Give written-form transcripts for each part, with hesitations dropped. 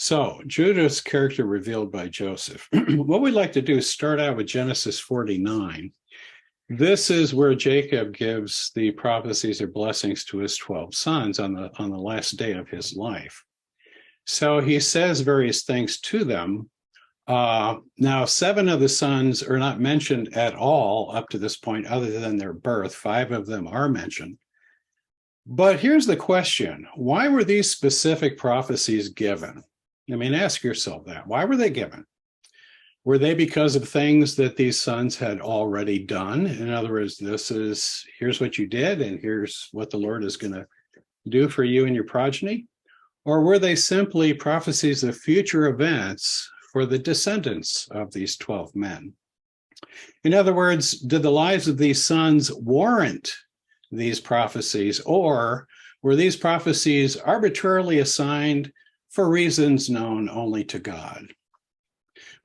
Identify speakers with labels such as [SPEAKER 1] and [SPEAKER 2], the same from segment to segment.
[SPEAKER 1] So, Judah's character revealed by Joseph. What we'd like to do is start out with Genesis 49. This is where Jacob gives the prophecies or blessings to his 12 sons on the last day of his life. So he says various things to them. Now, 7 of the sons are not mentioned at all up to this point, other than their birth. 5 of them are mentioned. But here's the question: why were these specific prophecies given? I mean, ask yourself that. Why were they given? Were they because of things that these sons had already done? In other words, here's what you did, and here's what the Lord is going to do for you and your progeny? Or were they simply prophecies of future events for the descendants of these 12 men? In other words, did the lives of these sons warrant these prophecies, or were these prophecies arbitrarily assigned for reasons known only to God?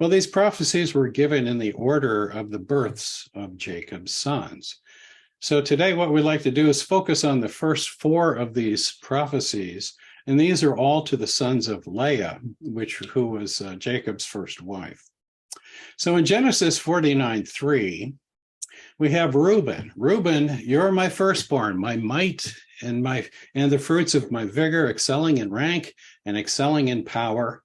[SPEAKER 1] Well, these prophecies were given in the order of the births of Jacob's sons. So today what we'd like to do is focus on the first 4 of these prophecies, and these are all to the sons of Leah, who was Jacob's first wife. So in Genesis 49:3, we have Reuben. Reuben, you're my firstborn, my might and the fruits of my vigor, excelling in rank and excelling in power,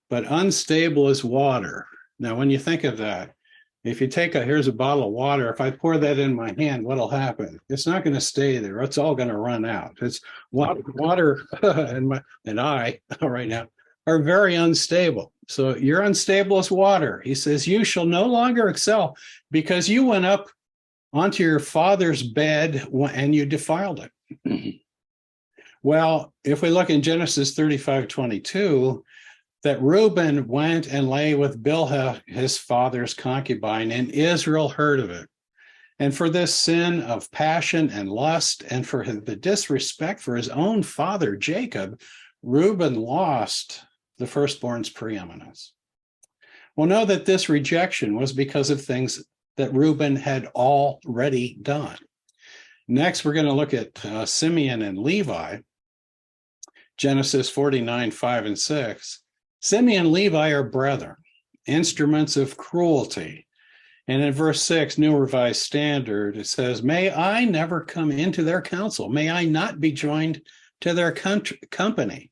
[SPEAKER 1] but unstable as water. Now, when you think of that, if you here's a bottle of water, if I pour that in my hand, what'll happen? It's not going to stay there. It's all going to run out. It's water and I right now are very unstable. So you're unstable as water. He says, you shall no longer excel because you went up onto your father's bed and you defiled it. Well, if we look in Genesis 35:22, that Reuben went and lay with Bilhah, his father's concubine, and Israel heard of it. And for this sin of passion and lust, and for the disrespect for his own father, Jacob, Reuben lost the firstborn's preeminence. Well, know that this rejection was because of things that Reuben had already done. Next, we're going to look at Simeon and Levi, Genesis 49:5 and 6. Simeon and Levi are brethren, instruments of cruelty. And in verse 6, New Revised Standard, it says, may I never come into their counsel. May I not be joined to their company.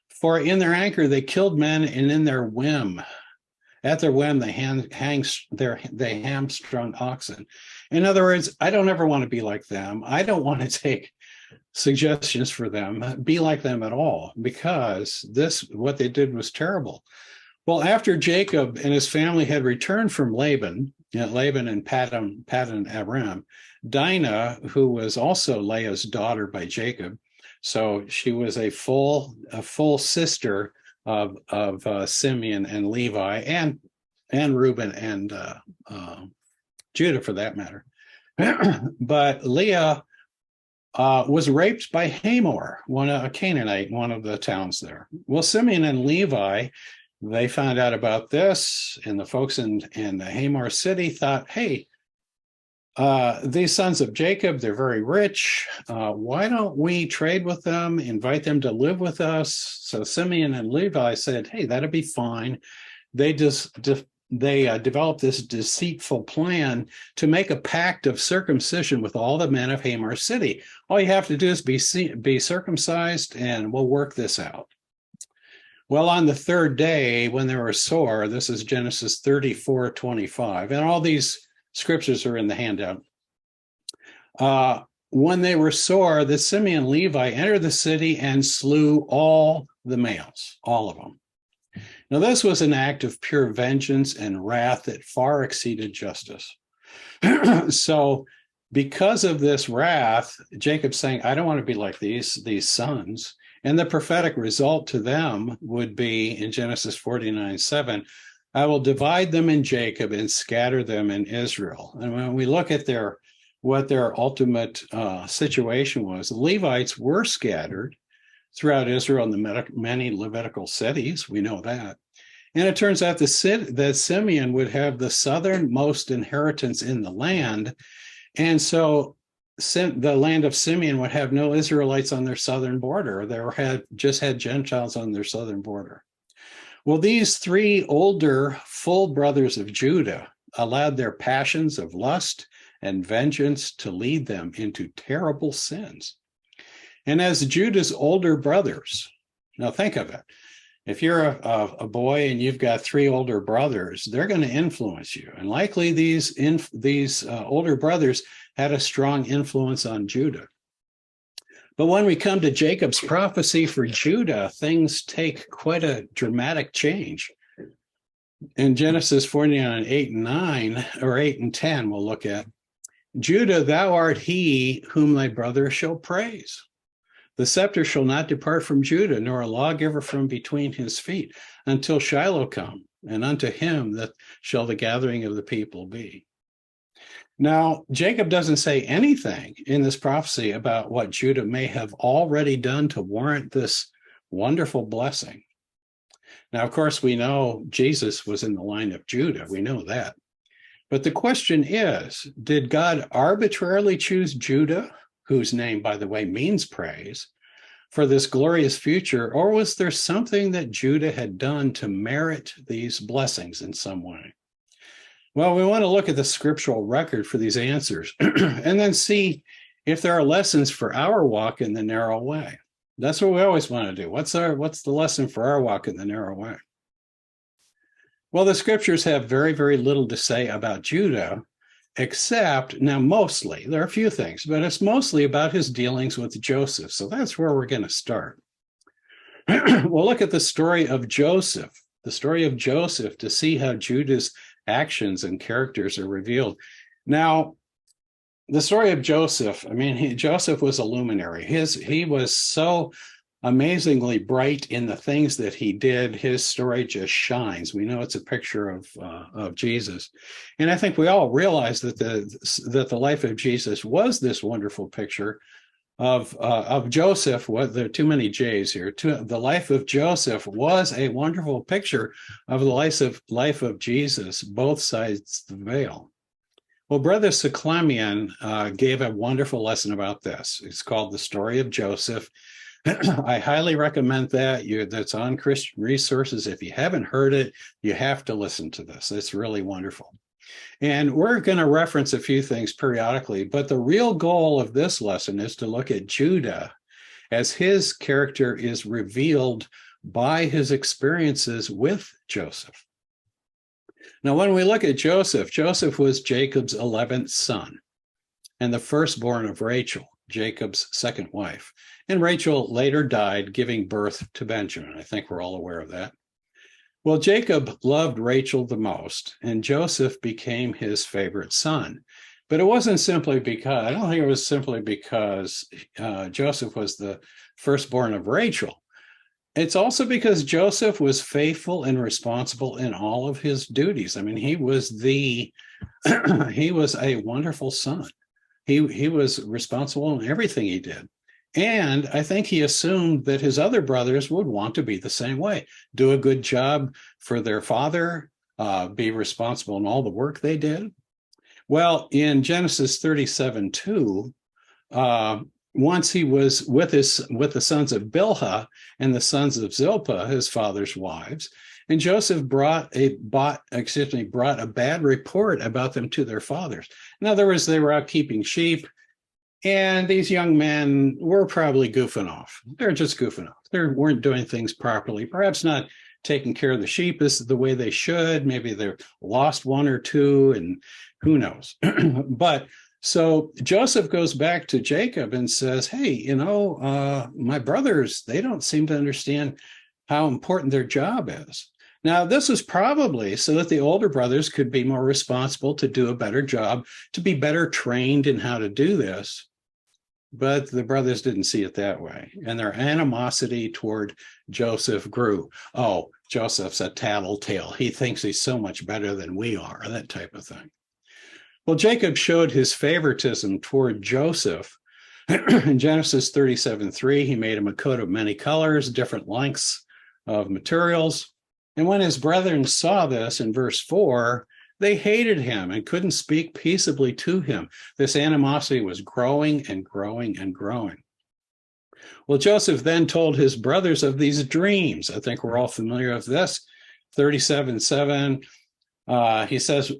[SPEAKER 1] For in their anger they killed men, and in their whim, at their whim, they hamstrung oxen. In other words, I don't ever want to be like them. I don't want to take suggestions for them, be like them at all, because what they did was terrible. Well, after Jacob and his family had returned from Laban and Paddan Aram, Dinah, who was also Leah's daughter by Jacob, so she was a full sister of Simeon and Levi and Reuben and Judah, for that matter. But Leah was raped by Hamor, a Canaanite, one of the towns there. Well, Simeon and Levi, they found out about this, and the folks in the Hamor city thought, hey, these sons of Jacob, they're very rich. Why don't we trade with them, invite them to live with us? So Simeon and Levi said, hey, that'd be fine. They developed this deceitful plan to make a pact of circumcision with all the men of Hamor city. All you have to do is be circumcised, and we'll work this out. Well, on the 3rd day, when they were sore, this is Genesis 34:25, and all these scriptures are in the handout. When they were sore, the Simeon and Levi entered the city and slew all the males, all of them. Now, this was an act of pure vengeance and wrath that far exceeded justice. So, because of this wrath, Jacob's saying, I don't want to be like these sons. And the prophetic result to them would be in Genesis 49:7, I will divide them in Jacob and scatter them in Israel. And when we look at what their ultimate situation was, the Levites were scattered throughout Israel in the many Levitical cities. We know that. And it turns out that Simeon would have the southernmost inheritance in the land. And so the land of Simeon would have no Israelites on their southern border. They just had Gentiles on their southern border. Well, these three older full brothers of Judah allowed their passions of lust and vengeance to lead them into terrible sins. And as Judah's older brothers, now think of it. If you're a boy and you've got three older brothers, they're going to influence you. And likely these older brothers had a strong influence on Judah. But when we come to Jacob's prophecy for Judah, things take quite a dramatic change. In Genesis 49, 8 and 9, or 8 and 10, we'll look at, Judah, thou art he whom thy brother shall praise. The scepter shall not depart from Judah, nor a lawgiver from between his feet, until Shiloh come, and unto him that shall the gathering of the people be. Now, Jacob doesn't say anything in this prophecy about what Judah may have already done to warrant this wonderful blessing. Now, of course, we know Jesus was in the line of Judah. We know that. But the question is, did God arbitrarily choose Judah, whose name, by the way, means praise, for this glorious future, or was there something that Judah had done to merit these blessings in some way? Well, we want to look at the scriptural record for these answers and then see if there are lessons for our walk in the narrow way. That's what we always want to do. What's the lesson for our walk in the narrow way? Well, the scriptures have very, very little to say about Judah, except, now mostly, there are a few things, but it's mostly about his dealings with Joseph. So that's where we're going to start. We'll look at the story of Joseph, to see how Judah's actions and characters are revealed. Now, the story of Joseph, I mean, Joseph was a luminary. He was so amazingly bright in the things that he did. His story just shines. We know it's a picture of Jesus, and I think we all realize that the life of Jesus was this wonderful picture of Joseph. There are too many J's here. The life of Joseph was a wonderful picture of the life of Jesus, both sides of the veil. Well, Brother Suklamian gave a wonderful lesson about this. It's called The Story of Joseph. I highly recommend that. That's on Christian Resources. If you haven't heard it, you have to listen to this. It's really wonderful. And we're going to reference a few things periodically, but the real goal of this lesson is to look at Judah as his character is revealed by his experiences with Joseph. Now, when we look at Joseph, Joseph was Jacob's 11th son and the firstborn of Rachel, Jacob's second wife. And Rachel later died, giving birth to Benjamin. I think we're all aware of that. Well, Jacob loved Rachel the most, and Joseph became his favorite son. But it wasn't simply because, I don't think it was simply because Joseph was the firstborn of Rachel. It's also because Joseph was faithful and responsible in all of his duties. I mean, he was a wonderful son. He was responsible in everything he did. And I think he assumed that his other brothers would want to be the same way, do a good job for their father, be responsible in all the work they did. Well, in Genesis 37:2, once he was with the sons of Bilhah and the sons of Zilpah, his father's wives, and Joseph brought a bad report about them to their fathers. In other words, they were out keeping sheep, and these young men were probably goofing off. They're just goofing off. They weren't doing things properly, perhaps not taking care of the sheep the way they should. Maybe they lost one or two, and who knows. But so Joseph goes back to Jacob and says, hey, my brothers, they don't seem to understand how important their job is. Now, this was probably so that the older brothers could be more responsible, to do a better job, to be better trained in how to do this. But the brothers didn't see it that way, and their animosity toward Joseph grew. Oh, Joseph's a tattletale. He thinks he's so much better than we are, that type of thing. Well, Jacob showed his favoritism toward Joseph. In Genesis 37:3, he made him a coat of many colors, different lengths of materials. And when his brethren saw this in verse 4, they hated him and couldn't speak peaceably to him. This animosity was growing and growing and growing. Well, Joseph then told his brothers of these dreams. I think we're all familiar with this. 37:7, he says,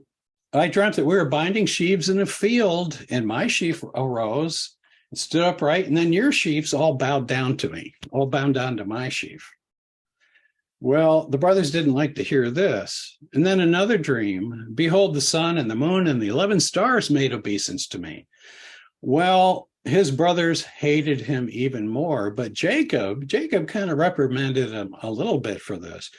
[SPEAKER 1] I dreamt that we were binding sheaves in a field, and my sheaf arose and stood upright, and then your sheaves all bowed down to me, all bowed down to my sheaf. Well, the brothers didn't like to hear this. And then another dream, behold, the sun and the moon and the 11 stars made obeisance to me. Well, his brothers hated him even more, but Jacob kind of reprimanded him a little bit for this.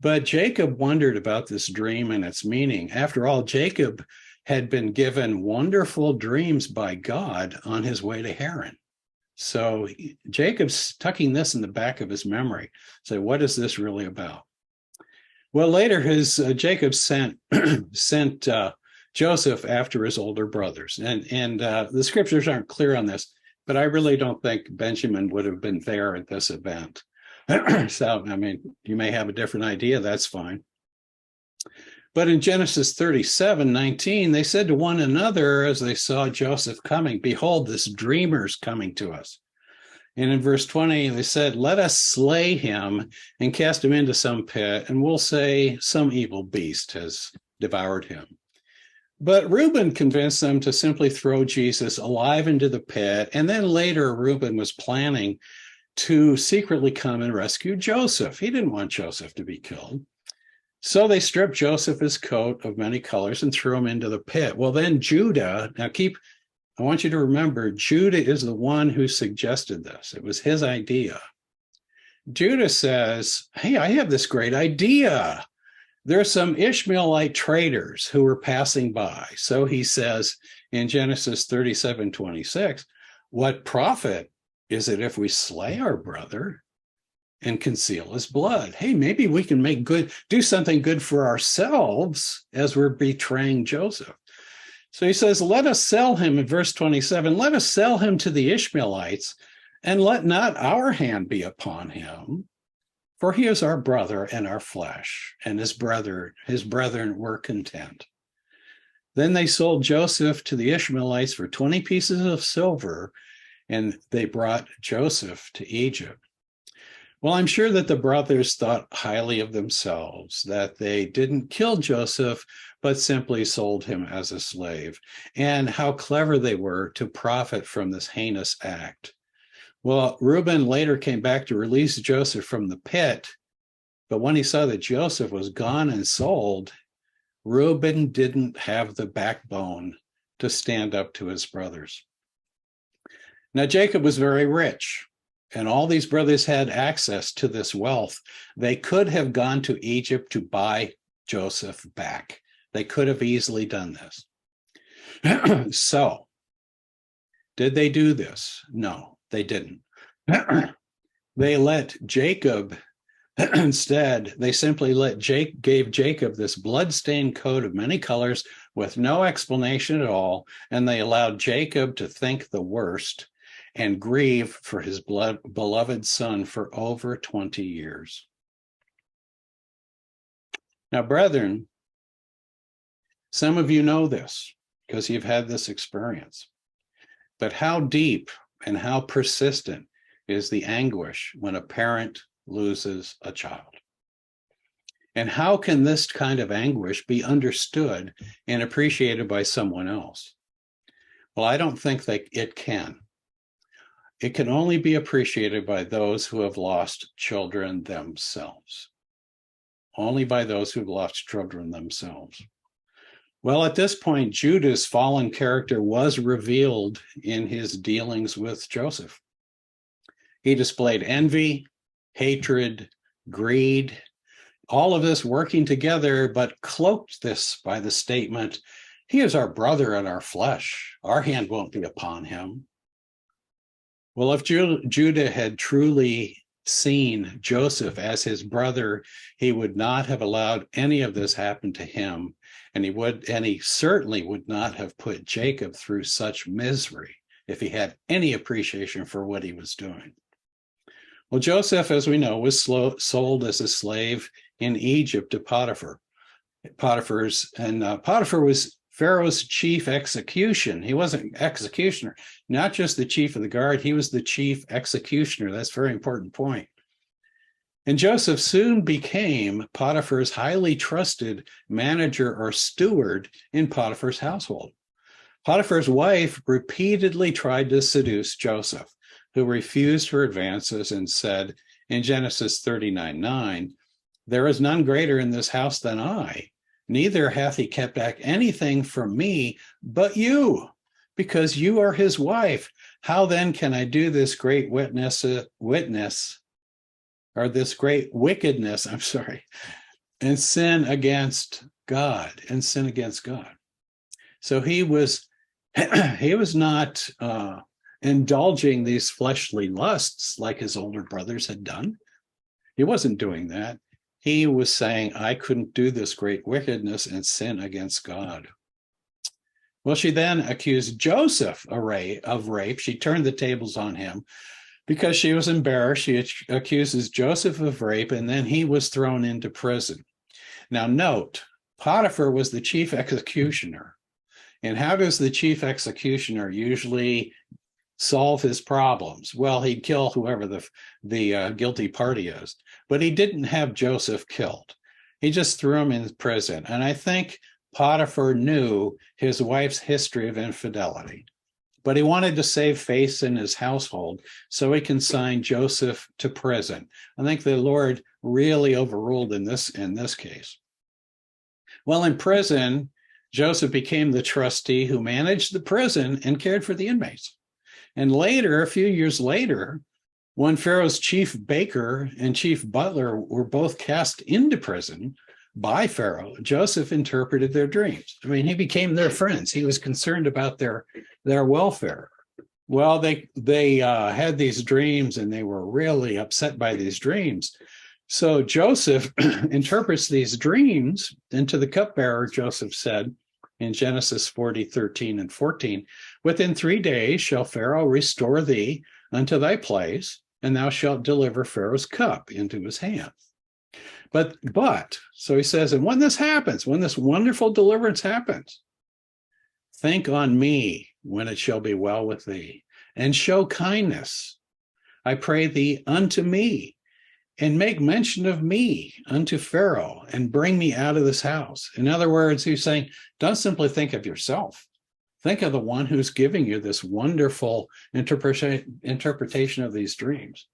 [SPEAKER 1] But Jacob wondered about this dream and its meaning. After all, Jacob had been given wonderful dreams by God on his way to Haran. So Jacob's tucking this in the back of his memory. So what is this really about? Well, later Jacob sent Joseph after his older brothers, and the scriptures aren't clear on this, but I really don't think Benjamin would have been there at this event. So, I mean, you may have a different idea. That's fine. But in Genesis 37:19, they said to one another as they saw Joseph coming, behold, this dreamer's coming to us. And in verse 20, they said, let us slay him and cast him into some pit, and we'll say some evil beast has devoured him. But Reuben convinced them to simply throw Jesus alive into the pit. And then later, Reuben was planning to secretly come and rescue Joseph. He didn't want Joseph to be killed. So they stripped Joseph his coat of many colors and threw him into the pit. Well, then Judah, I want you to remember, Judah is the one who suggested this. It was his idea. Judah says, hey, I have this great idea. There are some Ishmaelite traders who were passing by. So he says in Genesis 37:26, what profit is it if we slay our brother and conceal his blood? Hey, maybe we can do something good for ourselves as we're betraying Joseph. So he says, let us sell him, in verse 27, let us sell him to the Ishmaelites, and let not our hand be upon him, for he is our brother and our flesh, and his brethren were content. Then they sold Joseph to the Ishmaelites for 20 pieces of silver, and they brought Joseph to Egypt. Well, I'm sure that the brothers thought highly of themselves, that they didn't kill Joseph, but simply sold him as a slave, and how clever they were to profit from this heinous act. Well, Reuben later came back to release Joseph from the pit, but when he saw that Joseph was gone and sold, Reuben didn't have the backbone to stand up to his brothers. Now, Jacob was very rich, and all these brothers had access to this wealth. They could have gone to Egypt to buy Joseph back. They could have easily done this. So, did they do this? No, they didn't. They let Jacob, instead, they simply gave Jacob this blood-stained coat of many colors with no explanation at all, and they allowed Jacob to think the worst and grieve for his beloved son for over 20 years. Now, brethren, some of you know this because you've had this experience. But how deep and how persistent is the anguish when a parent loses a child? And how can this kind of anguish be understood and appreciated by someone else? Well, I don't think that it can. It can only be appreciated by those who have lost children themselves. Only by those who've lost children themselves. Well, at this point, Judah's fallen character was revealed in his dealings with Joseph. He displayed envy, hatred, greed, all of this working together, but cloaked this by the statement, he is our brother and our flesh. Our hand won't be upon him. Well, if Judah had truly seen Joseph as his brother, he would not have allowed any of this happen to him, and he certainly would not have put Jacob through such misery if he had any appreciation for what he was doing. Well, Joseph, as we know, was sold as a slave in Egypt to Potiphar. Potiphar was Pharaoh's chief execution. He wasn't executioner, not just the chief of the guard. He was the chief executioner. That's a very important point. And Joseph soon became Potiphar's highly trusted manager or steward in Potiphar's household. Potiphar's wife repeatedly tried to seduce Joseph, who refused her advances and said in Genesis 39:9, "There is none greater in this house than I, neither hath he kept back anything from me but you, because you are his wife. How then can I do this great this great wickedness, and sin against God, So he was not indulging these fleshly lusts like his older brothers had done. He wasn't doing that. He was saying, I couldn't do this great wickedness and sin against God. Well, she then accused Joseph of rape. She turned the tables on him because she was embarrassed. She accuses Joseph of rape, and then he was thrown into prison. Now, note, Potiphar was the chief executioner. And how does the chief executioner usually solve his problems? Well, he'd kill whoever the guilty party is. But he didn't have Joseph killed. He just threw him in prison. And I think Potiphar knew his wife's history of infidelity. But he wanted to save face in his household, so he consigned Joseph to prison. I think the Lord really overruled in this case. Well, in prison, Joseph became the trustee who managed the prison and cared for the inmates. And later, a few years later, when Pharaoh's chief baker and chief butler were both cast into prison by Pharaoh, Joseph interpreted their dreams. I mean, he became their friends. He was concerned about their welfare. Well, they had these dreams, and they were really upset by these dreams. So Joseph interprets these dreams, and to the cupbearer, Joseph said in Genesis 40:13 and 14, "Within 3 days shall Pharaoh restore thee unto thy place, and thou shalt deliver Pharaoh's cup into his hand." But, so he says, and when this happens, when this wonderful deliverance happens, think on me when it shall be well with thee, and show kindness, I pray thee, unto me, and make mention of me unto Pharaoh, and bring me out of this house. In other words, he's saying, don't simply think of yourself. Think of the one who's giving you this wonderful interpretation of these dreams.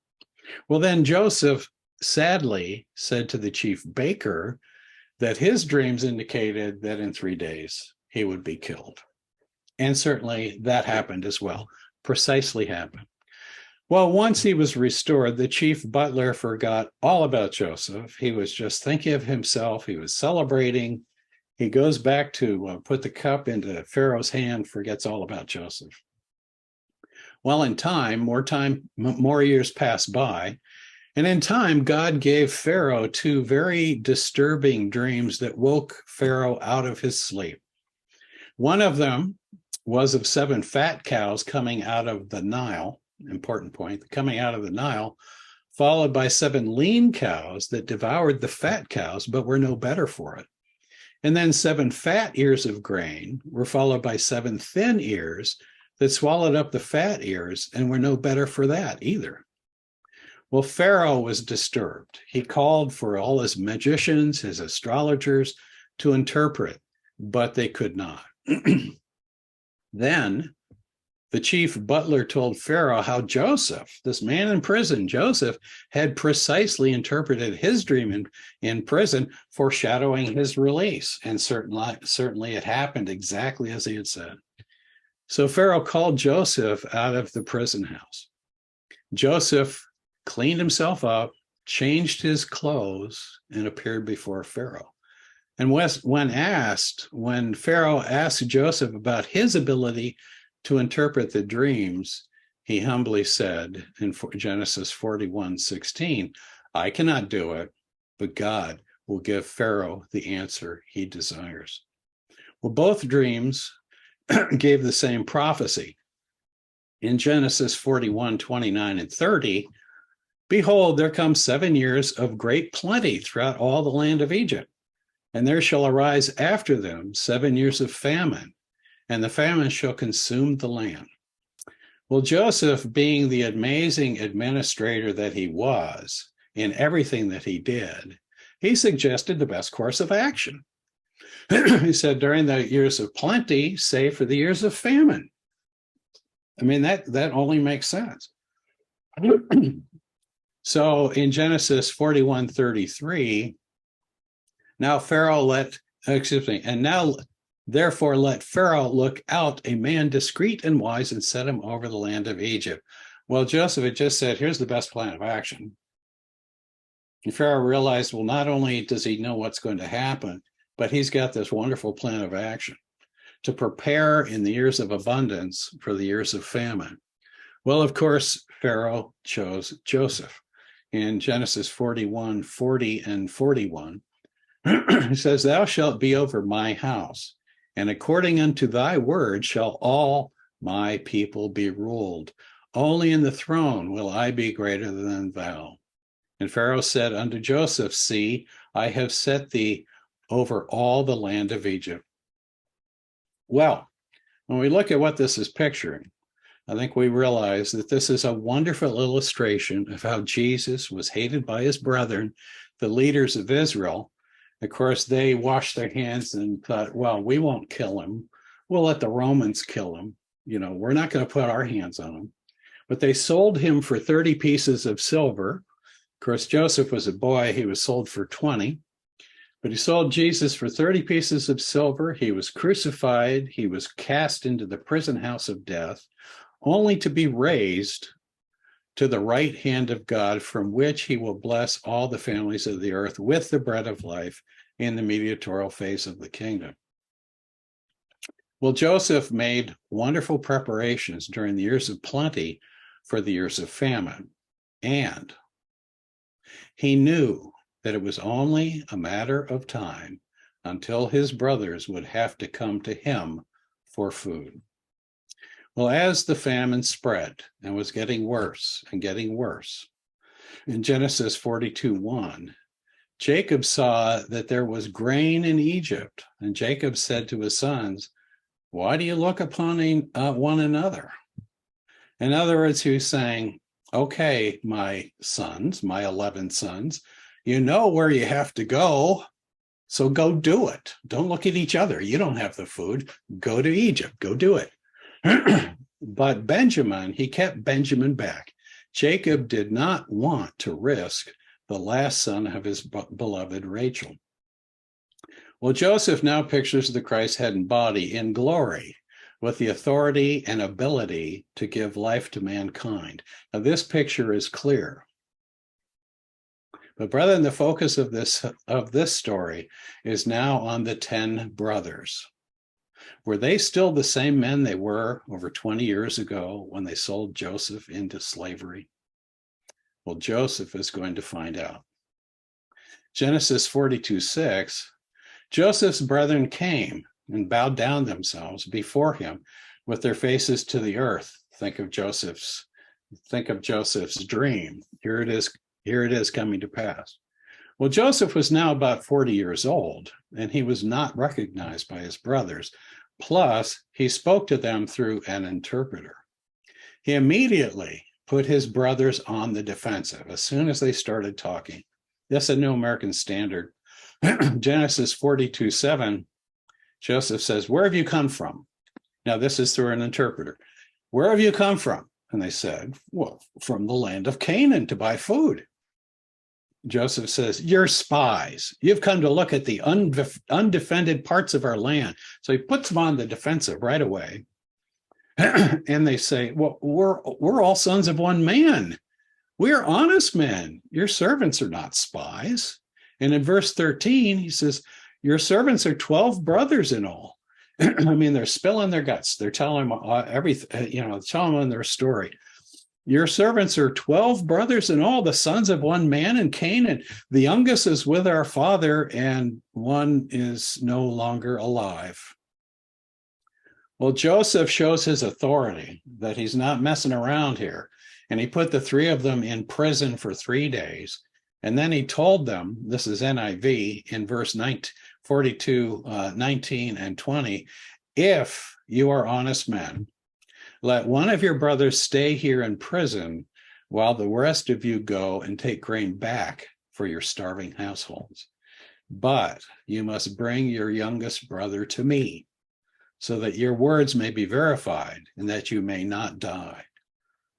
[SPEAKER 1] Well, then Joseph sadly said to the chief baker that his dreams indicated that in 3 days he would be killed. And certainly that happened as well, precisely happened. Well, once he was restored, the chief butler forgot all about Joseph. He was just thinking of himself. He was celebrating. He goes back to put the cup into Pharaoh's hand, forgets all about Joseph. Well, in time, more years pass by. And in time, God gave Pharaoh 2 very disturbing dreams that woke Pharaoh out of his sleep. One of them was of 7 fat cows coming out of the Nile, important point, coming out of the Nile, followed by 7 lean cows that devoured the fat cows, but were no better for it. And then 7 fat ears of grain were followed by 7 thin ears that swallowed up the fat ears and were no better for that either. Well, Pharaoh was disturbed. He called for all his magicians, his astrologers, to interpret, but they could not. Then the chief butler told Pharaoh how Joseph, this man in prison, Joseph, had precisely interpreted his dream in prison, foreshadowing his release. And certainly it happened exactly as he had said. So Pharaoh called Joseph out of the prison house. Joseph cleaned himself up, changed his clothes, and appeared before Pharaoh. And when Pharaoh asked Joseph about his ability to interpret the dreams, he humbly said in Genesis 41:16, I cannot do it, but God will give Pharaoh the answer he desires. Well, both dreams gave the same prophecy. In Genesis 41:29 and 30, behold, there come 7 years of great plenty throughout all the land of Egypt, and there shall arise after them 7 years of famine, and the famine shall consume the land. Well, Joseph, being the amazing administrator that he was, in everything that he did, he suggested the best course of action. He said, during the years of plenty, save for the years of famine. I mean, that only makes sense. So in Genesis 41:33, now therefore let Pharaoh look out a man discreet and wise and set him over the land of Egypt. Well, Joseph had just said, here's the best plan of action. And Pharaoh realized, well, not only does he know what's going to happen, but he's got this wonderful plan of action to prepare in the years of abundance for the years of famine. Well, of course, Pharaoh chose Joseph. In Genesis 41:40 and 41, he says, thou shalt be over my house, and according unto thy word shall all my people be ruled. Only in the throne will I be greater than thou. And Pharaoh said unto Joseph, see, I have set thee over all the land of Egypt. Well, when we look at what this is picturing, I think we realize that this is a wonderful illustration of how Jesus was hated by his brethren, the leaders of Israel. Of course, they washed their hands and thought, well, we won't kill him. We'll let the Romans kill him. You know, we're not going to put our hands on him. But they sold him for 30 pieces of silver. Of course, Joseph was a boy. He was sold for 20. But he sold Jesus for 30 pieces of silver. He was crucified. He was cast into the prison house of death, only to be raised to the right hand of God, from which he will bless all the families of the earth with the bread of life in the mediatorial phase of the kingdom. Well, Joseph made wonderful preparations during the years of plenty for the years of famine. And he knew that it was only a matter of time until his brothers would have to come to him for food. Well, as the famine spread and was getting worse and getting worse, in Genesis 42:1, Jacob saw that there was grain in Egypt, and Jacob said to his sons, why do you look upon one another? In other words, he was saying, okay, my sons, my 11 sons, you know where you have to go, so go do it. Don't look at each other. You don't have the food. Go to Egypt. Go do it. But Benjamin, he kept Benjamin back. Jacob did not want to risk the last son of his beloved Rachel. Well, Joseph now pictures the Christ head and body in glory, with the authority and ability to give life to mankind. Now, this picture is clear. But brethren, the focus of this story is now on the 10 brothers. Were they still the same men they were over 20 years ago when they sold Joseph into slavery? Well, Joseph is going to find out. Genesis 42:6, Joseph's brethren came and bowed down themselves before him with their faces to the earth. Think of Joseph's dream. Here it is coming to pass. Well, Joseph was now about 40 years old, and he was not recognized by his brothers. Plus, he spoke to them through an interpreter. He immediately put his brothers on the defensive as soon as they started talking. That's a New American Standard. Genesis 42:7, Joseph says, where have you come from? Now, this is through an interpreter. Where have you come from? And they said, well, from the land of Canaan to buy food. Joseph says, you're spies. You've come to look at the undefended parts of our land. So he puts them on the defensive right away. And they say, well, we're all sons of one man. We are honest men. Your servants are not spies. And in verse 13, he says, your servants are 12 brothers in all. I mean, they're spilling their guts. They're telling them everything, telling them their story. Your servants are 12 brothers in all, the sons of one man in Canaan. The youngest is with our father, and one is no longer alive. Well, Joseph shows his authority, that he's not messing around here. And he put the 3 of them in prison for 3 days. And then he told them, this is NIV, in verse 42, 19 and 20, if you are honest men, let one of your brothers stay here in prison while the rest of you go and take grain back for your starving households. But you must bring your youngest brother to me, so that your words may be verified and that you may not die."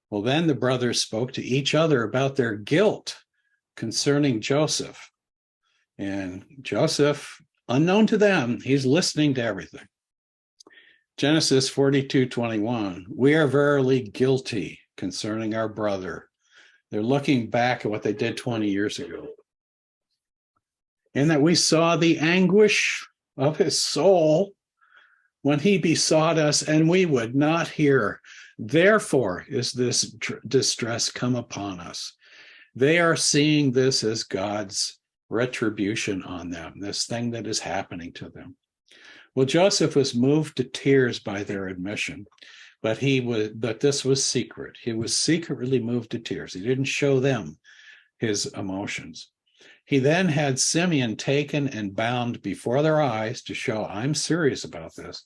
[SPEAKER 1] Well, then the brothers spoke to each other about their guilt concerning Joseph. And Joseph, unknown to them, he's listening to everything. Genesis 42:21, "We are verily guilty concerning our brother." They're looking back at what they did 20 years ago. "And that we saw the anguish of his soul when he besought us, and we would not hear. Therefore is this distress come upon us." They are seeing this as God's retribution on them, this thing that is happening to them. Well, Joseph was moved to tears by their admission, but this was secret. He was secretly moved to tears. He didn't show them his emotions. He then had Simeon taken and bound before their eyes to show, "I'm serious about this."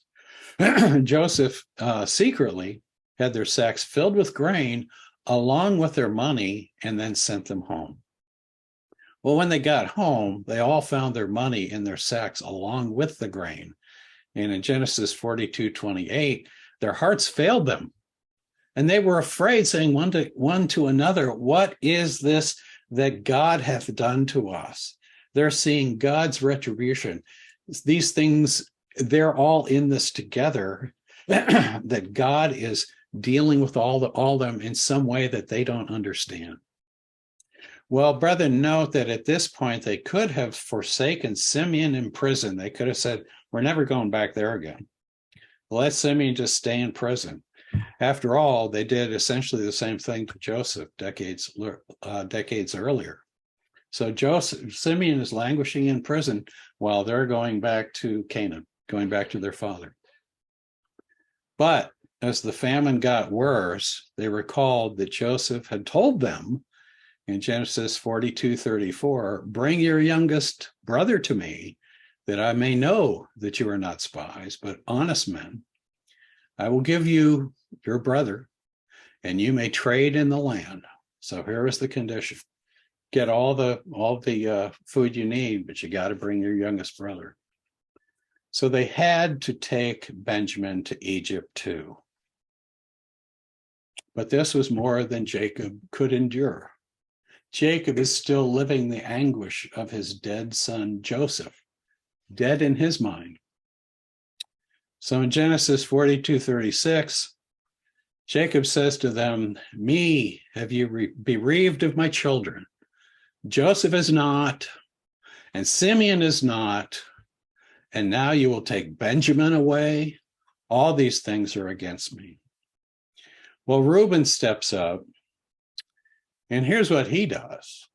[SPEAKER 1] Joseph secretly had their sacks filled with grain along with their money and then sent them home. Well, when they got home, they all found their money in their sacks along with the grain. And in Genesis 42:28, their hearts failed them. And they were afraid, saying one to another, "What is this that God hath done to us?" They're seeing God's retribution. These things, they're all in this together, that God is dealing with all them in some way that they don't understand. Well, brethren, note that at this point, they could have forsaken Simeon in prison. They could have said, "We're never going back there again. Let Simeon just stay in prison." After all, they did essentially the same thing to Joseph decades earlier. So Simeon is languishing in prison while they're going back to Canaan, going back to their father. But as the famine got worse, they recalled that Joseph had told them in Genesis 42:34, "Bring your youngest brother to me, that I may know that you are not spies, but honest men. I will give you your brother, and you may trade in the land." So here is the condition: get all the food you need, but you got to bring your youngest brother. So they had to take Benjamin to Egypt too. But this was more than Jacob could endure. Jacob is still living the anguish of his dead son Joseph, dead in his mind. So in Genesis 42:36, Jacob says to them, "Me have you bereaved of my children. Joseph is not, and Simeon is not, and now you will take Benjamin away. All these things are against me." Well, Reuben steps up, and here's what he does.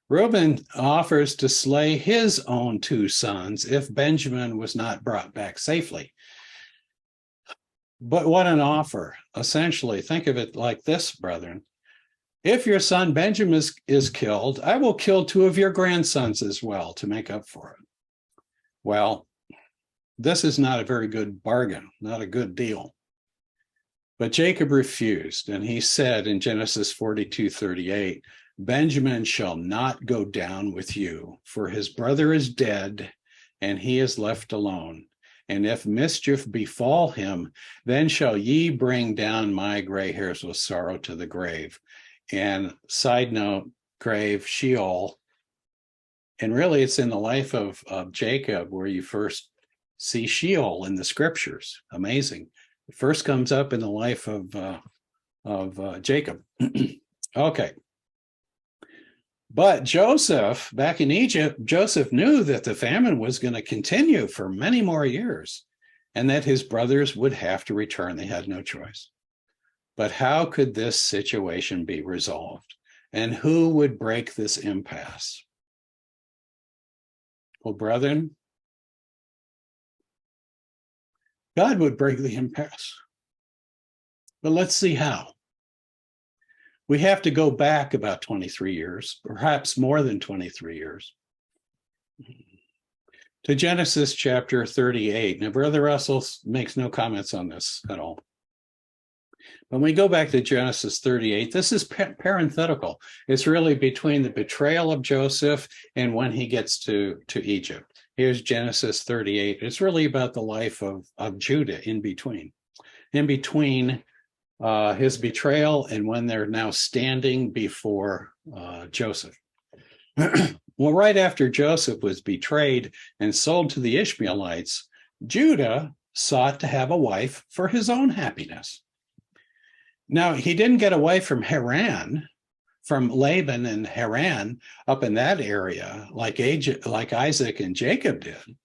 [SPEAKER 1] Reuben offers to slay his own two sons if Benjamin was not brought back safely. But what an offer. Essentially, think of it like this, brethren. If your son Benjamin is killed, I will kill two of your grandsons as well to make up for it. Well, this is not a very good bargain, not a good deal. But Jacob refused, and he said in Genesis 42:38, "Benjamin shall not go down with you, for his brother is dead, and he is left alone. And if mischief befall him, then shall ye bring down my gray hairs with sorrow to the grave." And side note, grave, Sheol. And really, it's in the life of Jacob where you first see Sheol in the scriptures. Amazing. It first comes up in the life of Jacob. Okay. But Joseph, back in Egypt, Joseph knew that the famine was going to continue for many more years and that his brothers would have to return. They had no choice. But how could this situation be resolved? And who would break this impasse? Well, brethren, God would break the impasse. But let's see how. We have to go back about 23 years, perhaps more than 23 years, to Genesis chapter 38. Now, Brother Russell makes no comments on this at all. When we go back to Genesis 38, this is parenthetical. It's really between the betrayal of Joseph and when he gets to Egypt. Here's Genesis 38. It's really about the life of Judah in between his betrayal and when they're now standing before Joseph. Well, right after Joseph was betrayed and sold to the Ishmaelites, Judah sought to have a wife for his own happiness. Now, he didn't get away from Haran, from Laban and Haran up in that area, like Isaac and Jacob did.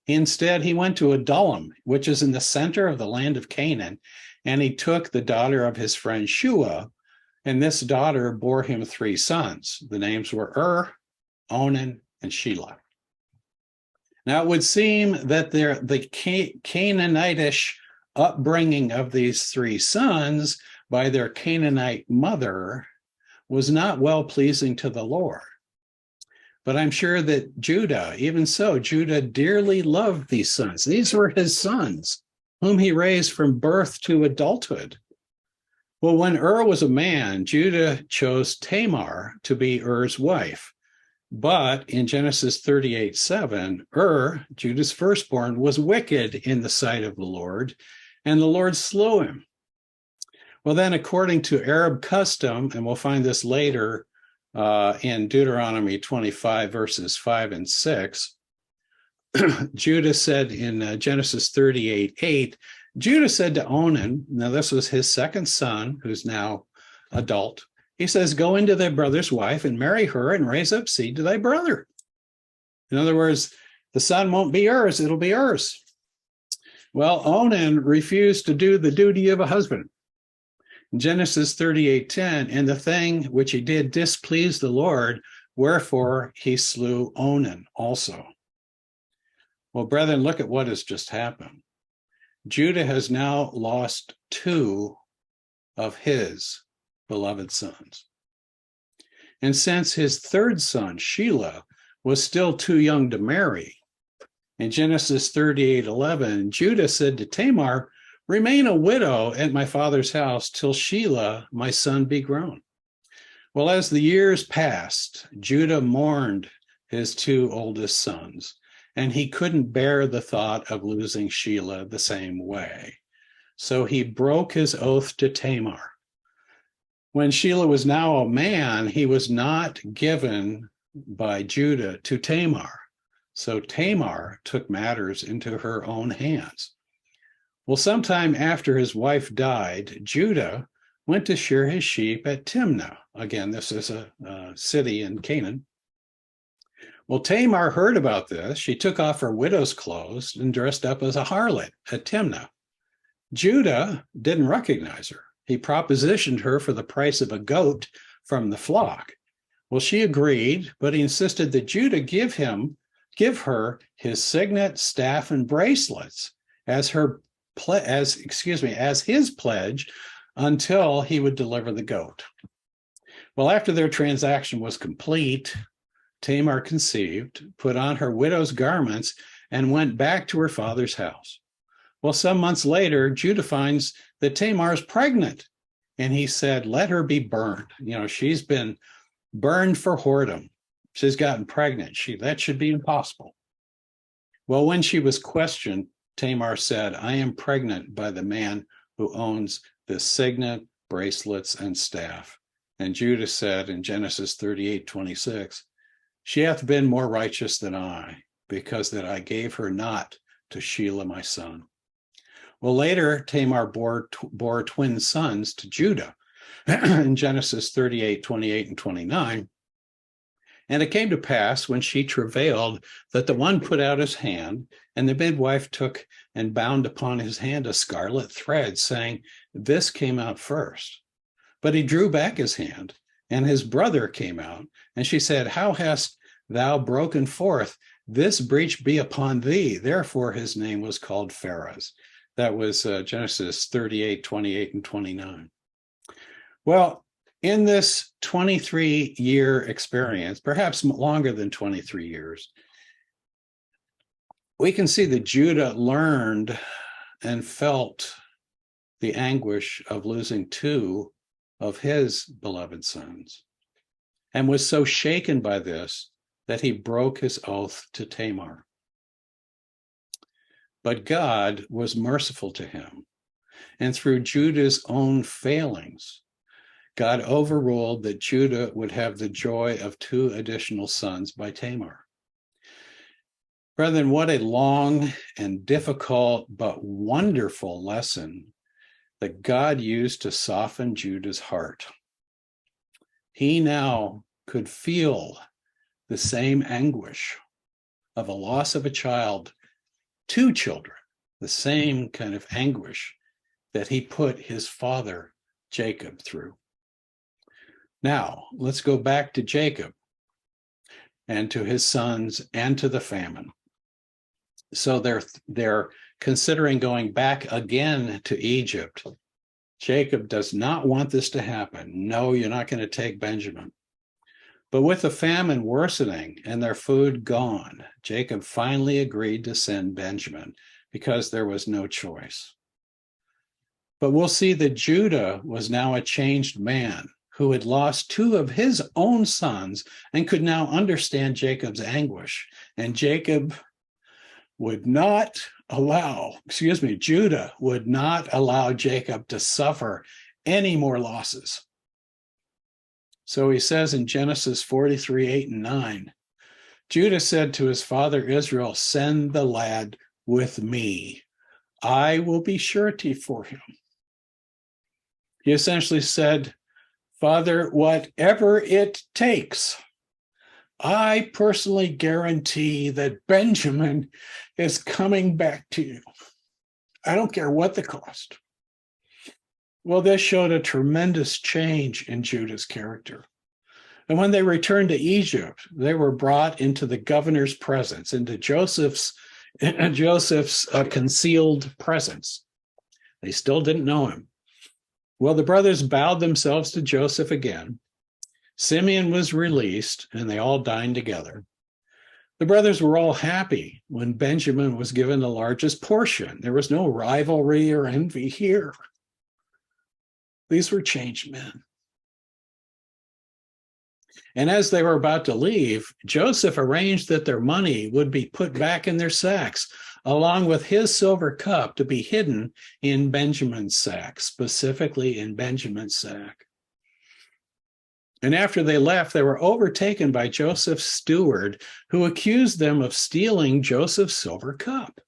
[SPEAKER 1] Instead, he went to Adullam, which is in the center of the land of Canaan, and he took the daughter of his friend Shua, and this daughter bore him 3 sons. The names were Onan, and Shelah. Now, it would seem that the Canaanitish upbringing of these 3 sons by their Canaanite mother was not well-pleasing to the Lord. But I'm sure that Judah, even so, Judah dearly loved these sons. These were his sons, whom he raised from birth to adulthood. Well, when was a man, Judah chose Tamar to be Judah's wife. But in Genesis 38:7, Judah's firstborn, was wicked in the sight of the Lord, and the Lord slew him. Well, then, according to Arab custom, and we'll find this later in Deuteronomy 25, verses 5 and 6, Judah said in Genesis 38:8, Judah said to Onan, now this was his second son, who's now adult, he says, go into thy brother's wife and marry her and raise up seed to thy brother. In other words, the son won't be yours, it'll be hers. Well, Onan refused to do the duty of a husband. In Genesis 38:10, and the thing which he did displeased the Lord, wherefore he slew Onan also. Well, brethren, look at what has just happened. Judah has now lost 2 of his beloved sons. And since his 3rd son, Shelah, was still too young to marry, in Genesis 38:11, Judah said to Tamar, remain a widow at my father's house till Shelah, my son, be grown. Well, as the years passed, Judah mourned his 2 oldest sons, and he couldn't bear the thought of losing Shelah the same way. So he broke his oath to Tamar. When Shelah was now a man, he was not given by Judah to Tamar. So Tamar took matters into her own hands. Well, sometime after his wife died, Judah went to shear his sheep at Timnah. Again, this is a city in Canaan. Well, Tamar heard about this. She took off her widow's clothes and dressed up as a harlot at Timnah. Judah didn't recognize her. He propositioned her for the price of a goat from the flock. Well, she agreed, but he insisted that Judah give her his signet, staff, and bracelets as his pledge until he would deliver the goat. Well, after their transaction was complete, Tamar conceived, put on her widow's garments, and went back to her father's house. Well, some months later, Judah finds that Tamar is pregnant, and he said, let her be burned. She's been burned for whoredom. She's gotten pregnant. That should be impossible. Well, when she was questioned, Tamar said, I am pregnant by the man who owns the signet, bracelets, and staff. And Judah said in Genesis 38:26, she hath been more righteous than I, because that I gave her not to Shelah my son. Well, later, Tamar bore twin sons to Judah in Genesis 38:28 and 29. And it came to pass when she travailed that the one put out his hand, and the midwife took and bound upon his hand a scarlet thread, saying, this came out first. But he drew back his hand, and his brother came out, and she said, how hast thou broken forth? This breach be upon thee. Therefore his name was called Pharez. That was Genesis 38:28 and 29. Well, in this 23-year experience, perhaps longer than 23 years, we can see that Judah learned and felt the anguish of losing two of his beloved sons, and was so shaken by this that he broke his oath to Tamar. But God was merciful to him, and through Judah's own failings, God overruled that Judah would have the joy of two additional sons by Tamar. Brethren, what a long and difficult but wonderful lesson that God used to soften Judah's heart. He now could feel the same anguish of a loss of a child, two children, the same kind of anguish that he put his father Jacob through. Now, let's go back to Jacob and to his sons and to the famine. So they're considering going back again to Egypt. Jacob does not want this to happen. No, you're not going to take Benjamin. But with the famine worsening and their food gone, Jacob finally agreed to send Benjamin because there was no choice. But we'll see that Judah was now a changed man who had lost two of his own sons and could now understand Jacob's anguish. And Judah would not allow Jacob to suffer any more losses. So he says in Genesis 43, 8 and 9, Judah said to his father Israel, "Send the lad with me. I will be surety for him." He essentially said, "Father, whatever it takes, I personally guarantee that Benjamin is coming back to you. I don't care what the cost." Well, this showed a tremendous change in Judah's character. And when they returned to Egypt, they were brought into the governor's presence, into Joseph's concealed presence. They still didn't know him. Well, the brothers bowed themselves to Joseph again. Simeon was released, and they all dined together. The brothers were all happy when Benjamin was given the largest portion. There was no rivalry or envy here. These were changed men. And as they were about to leave, Joseph arranged that their money would be put back in their sacks, along with his silver cup to be hidden in Benjamin's sack, specifically in Benjamin's sack. And after they left, they were overtaken by Joseph's steward, who accused them of stealing Joseph's silver cup.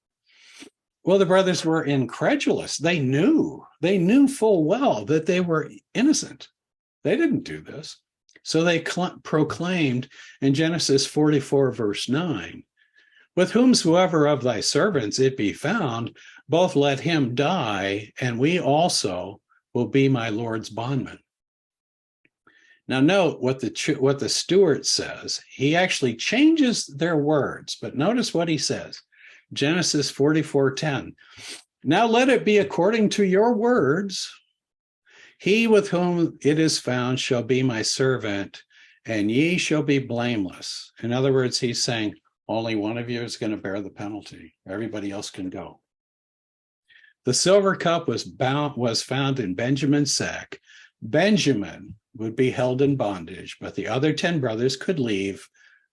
[SPEAKER 1] Well, the brothers were incredulous. They knew full well that they were innocent. They didn't do this. So they proclaimed in Genesis 44, verse 9, "With whomsoever of thy servants it be found, both let him die, and we also will be my Lord's bondmen." Now note what the steward says. He actually changes their words, but notice what he says. Genesis 44:10. "Now let it be according to your words. He with whom it is found shall be my servant, and ye shall be blameless." In other words, he's saying, only one of you is going to bear the penalty. Everybody else can go. The silver cup was found in Benjamin's sack. Benjamin would be held in bondage, but the other 10 brothers could leave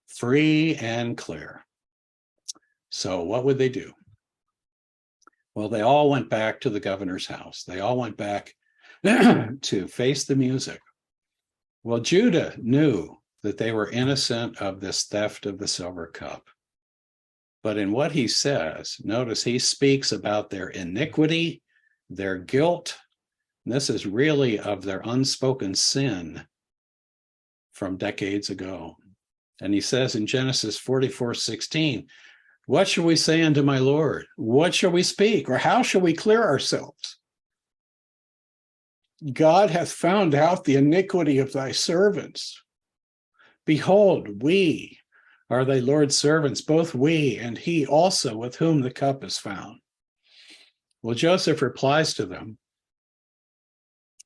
[SPEAKER 1] free and clear. So what would they do? Well, they all went back to the governor's house. They all went back to face the music. Well, Judah knew that they were innocent of this theft of the silver cup. But in what he says, notice he speaks about their iniquity, their guilt. And this is really of their unspoken sin from decades ago. And he says in Genesis 44:16, "What shall we say unto my Lord? What shall we speak? Or how shall we clear ourselves? God hath found out the iniquity of thy servants. Behold, we are thy Lord's servants, both we and he also with whom the cup is found." Well, Joseph replies to them,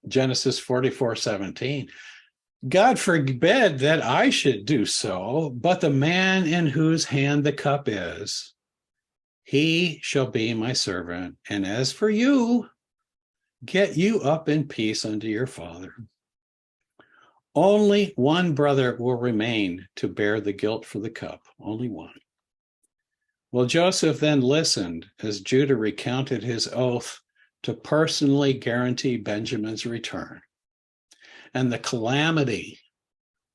[SPEAKER 1] Genesis 44:17, "God forbid that I should do so, but the man in whose hand the cup is, he shall be my servant. And as for you, get you up in peace unto your father. Only one brother will remain to bear the guilt for the cup, only one. Well, Joseph then listened as Judah recounted his oath to personally guarantee Benjamin's return and the calamity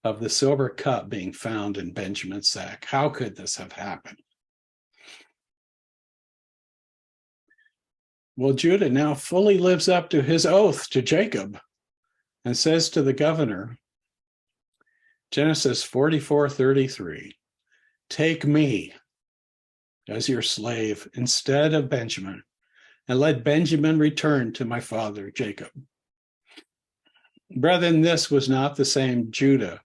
[SPEAKER 1] of the silver cup being found in Benjamin's sack. How could this have happened? Well, Judah now fully lives up to his oath to Jacob and says to the governor, Genesis 44:33, take me as your slave instead of Benjamin, and let Benjamin return to my father Jacob. Brethren, this was not the same Judah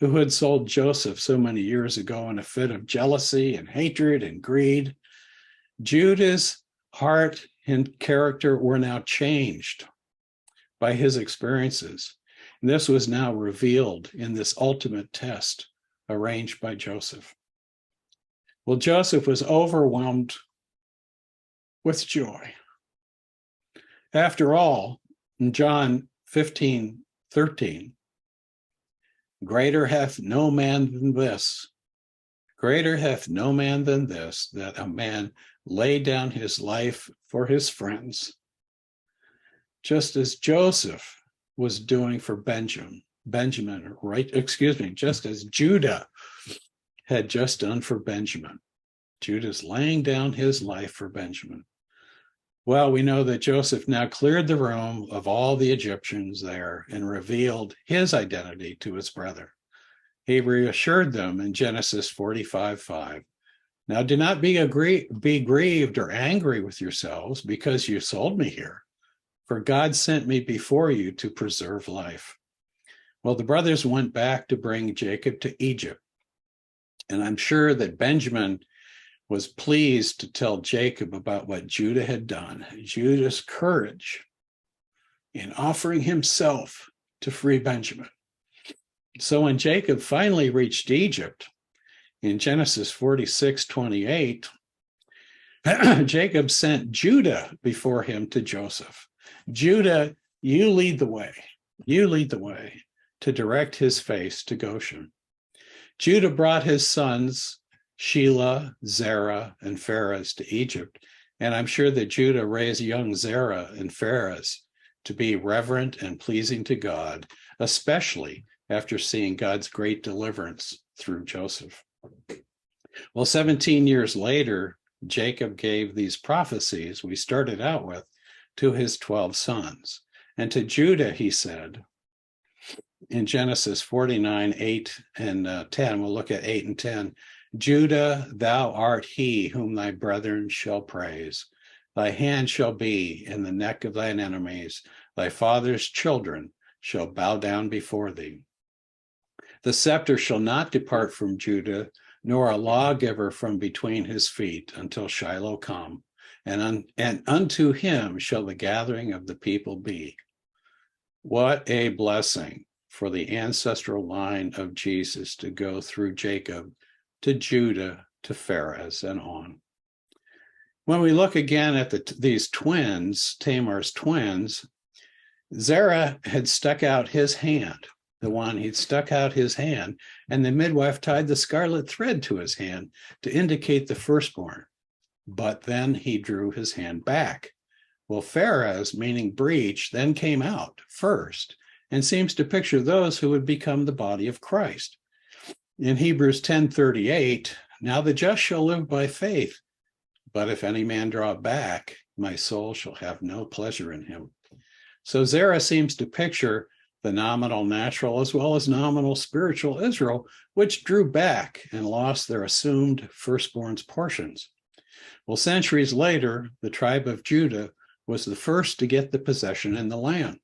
[SPEAKER 1] who had sold Joseph so many years ago in a fit of jealousy and hatred and greed. Judah's heart and character were now changed by his experiences. And this was now revealed in this ultimate test arranged by Joseph. Well, Joseph was overwhelmed with joy. After all, in John 15:13, greater hath no man than this, that a man lay down his life for his friends, just as Joseph was doing for just as Judah had just done for Benjamin. Judah's laying down his life for Benjamin. Well, we know that Joseph now cleared the room of all the Egyptians there and revealed his identity to his brother. He reassured them in Genesis 45:5. Now do not be grieved or angry with yourselves because you sold me here, for God sent me before you to preserve life. Well, the brothers went back to bring Jacob to Egypt. And I'm sure that Benjamin was pleased to tell Jacob about what Judah had done, Judah's courage in offering himself to free Benjamin. So when Jacob finally reached Egypt in Genesis 46:28, Jacob sent Judah before him to Joseph. Judah, you lead the way to direct his face to Goshen. Judah brought his sons, Shelah, Zerah, and Pharez to Egypt, and I'm sure that Judah raised young Zerah and Pharez to be reverent and pleasing to God, especially after seeing God's great deliverance through Joseph. Well, 17 years later, Jacob gave these prophecies we started out with to his 12 sons. And to Judah, he said, in Genesis 49:8 and 10, we'll look at 8 and 10, Judah, thou art he whom thy brethren shall praise. Thy hand shall be in the neck of thine enemies. Thy father's children shall bow down before thee. The scepter shall not depart from Judah, nor a lawgiver from between his feet until Shiloh come. And unto him shall the gathering of the people be. What a blessing for the ancestral line of Jesus to go through Jacob to Judah to Pharez and on. When we look again at these twins, Tamar's twins, Zerah had stuck out his hand, he'd stuck out his hand, and the midwife tied the scarlet thread to his hand to indicate the firstborn. But then he drew his hand back. Well, Pharez, meaning breach, then came out first and seems to picture those who would become the body of Christ. In Hebrews 10:38, now the just shall live by faith, but if any man draw back, my soul shall have no pleasure in him. So Zerah seems to picture the nominal natural as well as nominal spiritual Israel, which drew back and lost their assumed firstborn's portions. Well, centuries later, the tribe of Judah was the first to get the possession in the land.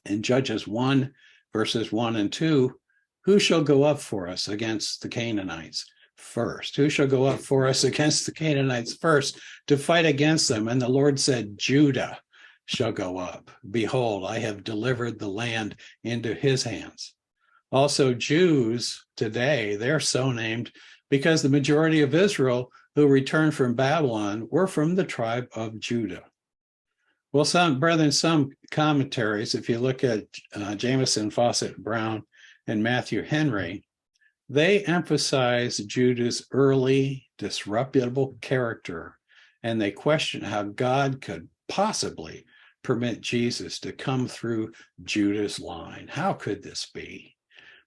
[SPEAKER 1] In Judges 1, verses 1 and 2, who shall go up for us against the Canaanites first? Who shall go up for us against the Canaanites first to fight against them? And the Lord said, Judah shall go up. Behold, I have delivered the land into his hands. Also, Jews today, they're so named because the majority of Israel who returned from Babylon were from the tribe of Judah. Well, some commentaries, if you look at Jameson, Fawcett, Brown, and Matthew Henry, they emphasize Judah's early disreputable character, and they question how God could possibly permit Jesus to come through Judah's line. How could this be?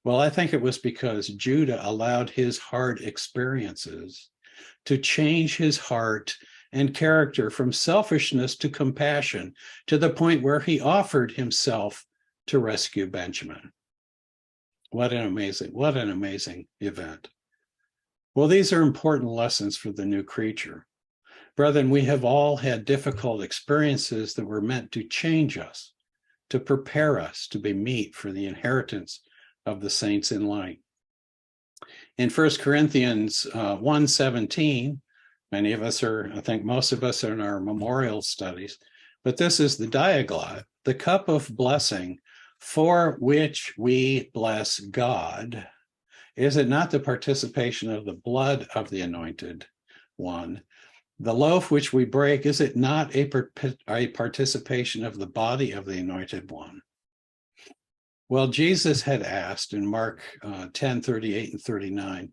[SPEAKER 1] Well, I think it was because Judah allowed his hard experiences to change his heart and character from selfishness to compassion, to the point where he offered himself to rescue Benjamin. What an amazing event. Well, these are important lessons for the new creature. Brethren, we have all had difficult experiences that were meant to change us, to prepare us to be meet for the inheritance of the saints in light. In 1 Corinthians 1:17, many of us are, I think most of us are in our memorial studies, but this is the diaglott, the cup of blessing for which we bless God. Is it not the participation of the blood of the anointed one? The loaf which we break, is it not a participation of the body of the anointed one? Well, Jesus had asked in Mark 10:38 and 39,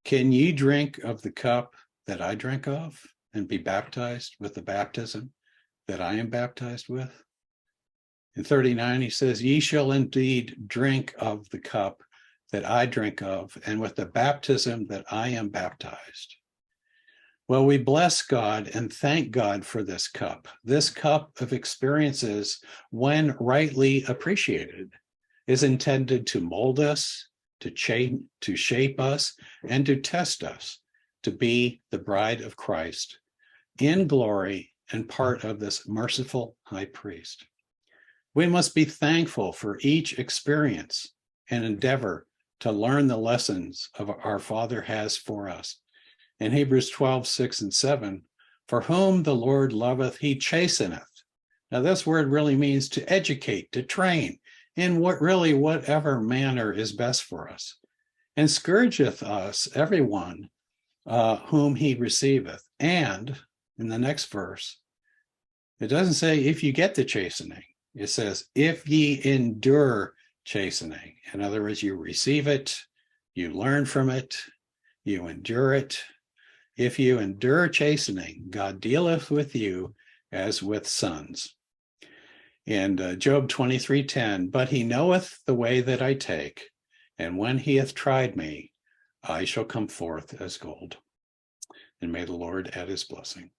[SPEAKER 1] can ye drink of the cup that I drink of and be baptized with the baptism that I am baptized with? In 39, he says, ye shall indeed drink of the cup that I drink of, and with the baptism that I am baptized. Well, we bless God and thank God for this cup of experiences, when rightly appreciated, is intended to mold us, to shape us, and to test us to be the bride of Christ in glory and part of this merciful high priest. We must be thankful for each experience and endeavor to learn the lessons of our Father has for us. In Hebrews 12:6 and 7, for whom the Lord loveth, he chasteneth. Now, this word really means to educate, to train in whatever manner is best for us, and scourgeth us, everyone whom he receiveth. And in the next verse, it doesn't say if you get the chastening. It says, if ye endure chastening. In other words, you receive it, you learn from it, you endure it. If you endure chastening, God dealeth with you as with sons. And Job 23:10, but he knoweth the way that I take, and when he hath tried me, I shall come forth as gold. And may the Lord add his blessing.